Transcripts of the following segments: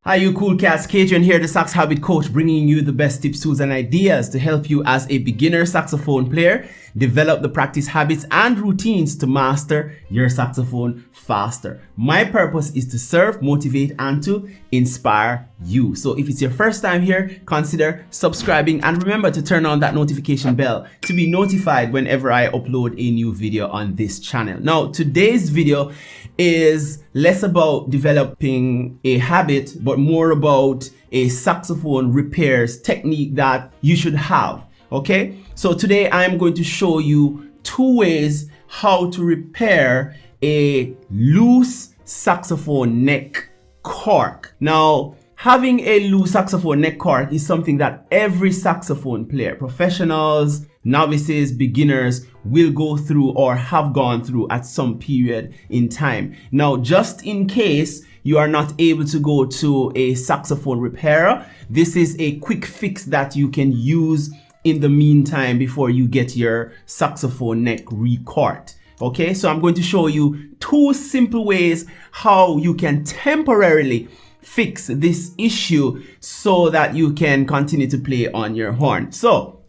Hi, you cool cats. Cajun here, the Sax Habit Coach, bringing you the best tips, tools, and ideas to help you as a beginner saxophone player develop the practice habits and routines to master your saxophone faster. My purpose is to serve, motivate, and to inspire you. So if it's your first time here, consider subscribing and remember to turn on that notification bell to be notified whenever I upload a new video on this channel. Now, today's video is less about developing a habit, but more about a saxophone repairs technique that you should have. Okay, so today I'm going to show you 2 ways how to repair a loose saxophone neck cork. Now, having a loose saxophone neck cork is something that every saxophone player, professionals, novices, beginners, will go through or have gone through at some period in time. Now, just in case you are not able to go to a saxophone repairer, this is a quick fix that you can use in the meantime before you get your saxophone neck re-corked. Okay, so I'm going to show you 2 simple ways how you can temporarily fix this issue so that you can continue to play on your horn. So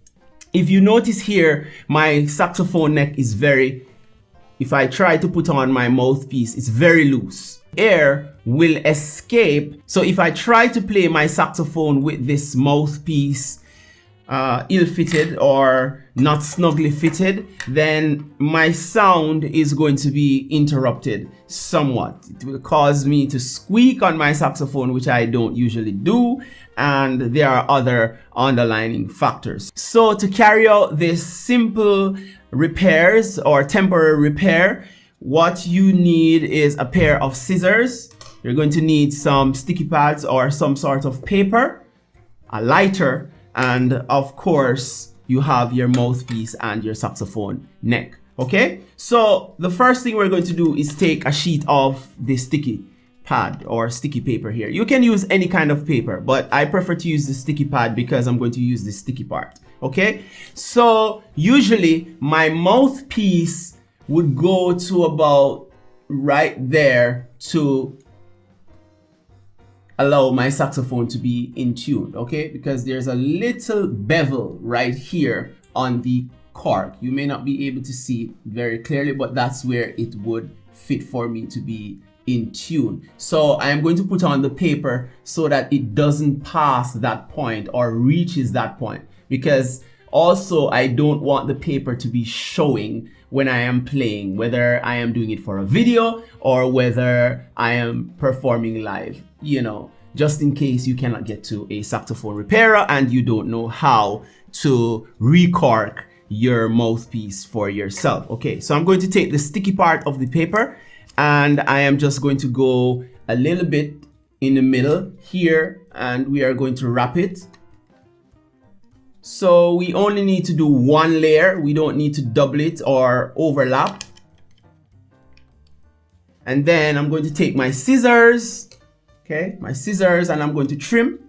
if you notice here, my saxophone neck is if I try to put on my mouthpiece, it's very loose. Air will escape. So if I try to play my saxophone with this mouthpiece ill-fitted or not snugly fitted, then my sound is going to be interrupted somewhat. It will cause me to squeak on my saxophone, which I don't usually do, and there are other underlying factors. So to carry out this simple repairs or temporary repair, what you need is a pair of scissors. You're going to need some sticky pads or some sort of paper, a lighter, and of course you have your mouthpiece and your saxophone neck. Okay, so the first thing we're going to do is take a sheet of the sticky pad or sticky paper here. You can use any kind of paper, but I prefer to use the sticky pad because I'm going to use the sticky part. Okay, so usually my mouthpiece would go to about right there to allow my saxophone to be in tune, okay? Because there's a little bevel right here on the cork. You may not be able to see it very clearly, but that's where it would fit for me to be in tune. So I'm going to put on the paper so that it doesn't pass that point or reaches that point, because also I don't want the paper to be showing when I am playing, whether I am doing it for a video or whether I am performing live, you know, just in case you cannot get to a saxophone repairer and you don't know how to re-cork your mouthpiece for yourself. Okay, so I'm going to take the sticky part of the paper and I am just going to go a little bit in the middle here and we are going to wrap it. So we only need to do 1 layer. We don't need to double it or overlap. And then I'm going to take my scissors, okay, and I'm going to trim.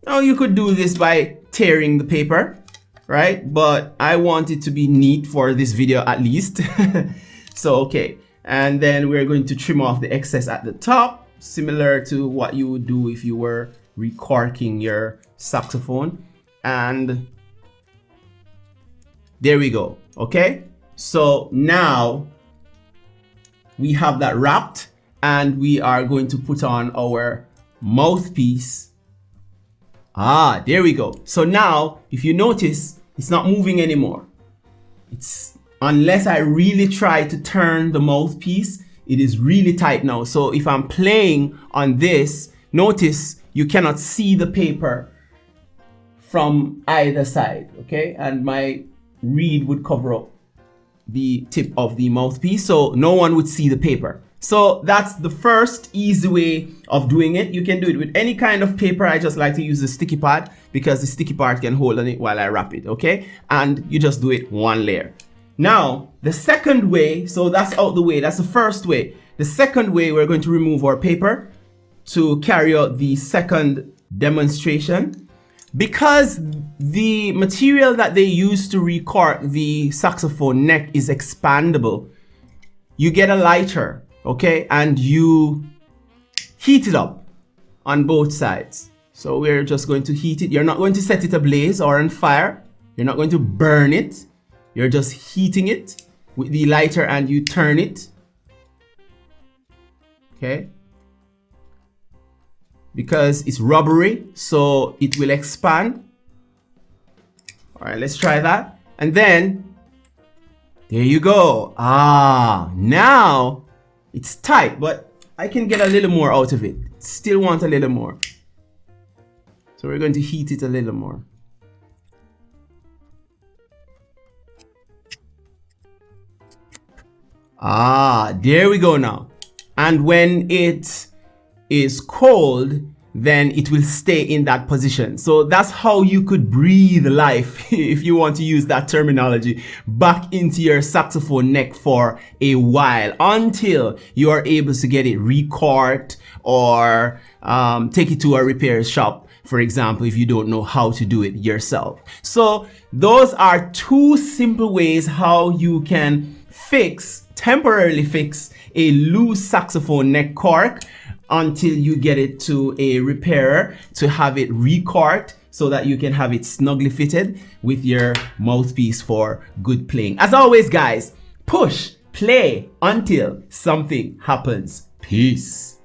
Now you could do this by tearing the paper, right? But I want it to be neat for this video at least. So, okay. And then we're going to trim off the excess at the top, similar to what you would do if you were re-corking your saxophone. And there we go. Okay, so now we have that wrapped and we are going to put on our mouthpiece. There we go. So now if you notice, it's not moving anymore. It's unless I really try to turn the mouthpiece, it is really tight now. So if I'm playing on this, notice you cannot see the paper from either side, okay? And my reed would cover up the tip of the mouthpiece, so no one would see the paper. So that's the first easy way of doing it. You can do it with any kind of paper. I just like to use the sticky pad because the sticky part can hold on it while I wrap it, okay? And you just do it 1 layer. Now, the second way, so that's out the way, that's the first way. The second way, we're going to remove our paper to carry out the second demonstration. Because the material that they use to re-cork the saxophone neck is expandable, you get a lighter, okay, and you heat it up on both sides. So we're just going to heat it. You're not going to set it ablaze or on fire. You're not going to burn it. You're just heating it with the lighter, and you turn it, okay, because it's rubbery, so it will expand. All right, let's try that. And then there you go. Now it's tight, but I can get a little more out of it. Still want a little more, so we're going to heat it a little more. There we go now. And when it is cold, then it will stay in that position. So that's how you could breathe life, if you want to use that terminology, back into your saxophone neck for a while, until you are able to get it re-corked or take it to a repair shop, for example, if you don't know how to do it yourself. So those are two simple ways how you can temporarily fix a loose saxophone neck cork until you get it to a repairer to have it re-corked, so that you can have it snugly fitted with your mouthpiece for good playing. As always, guys, push play until something happens. Peace.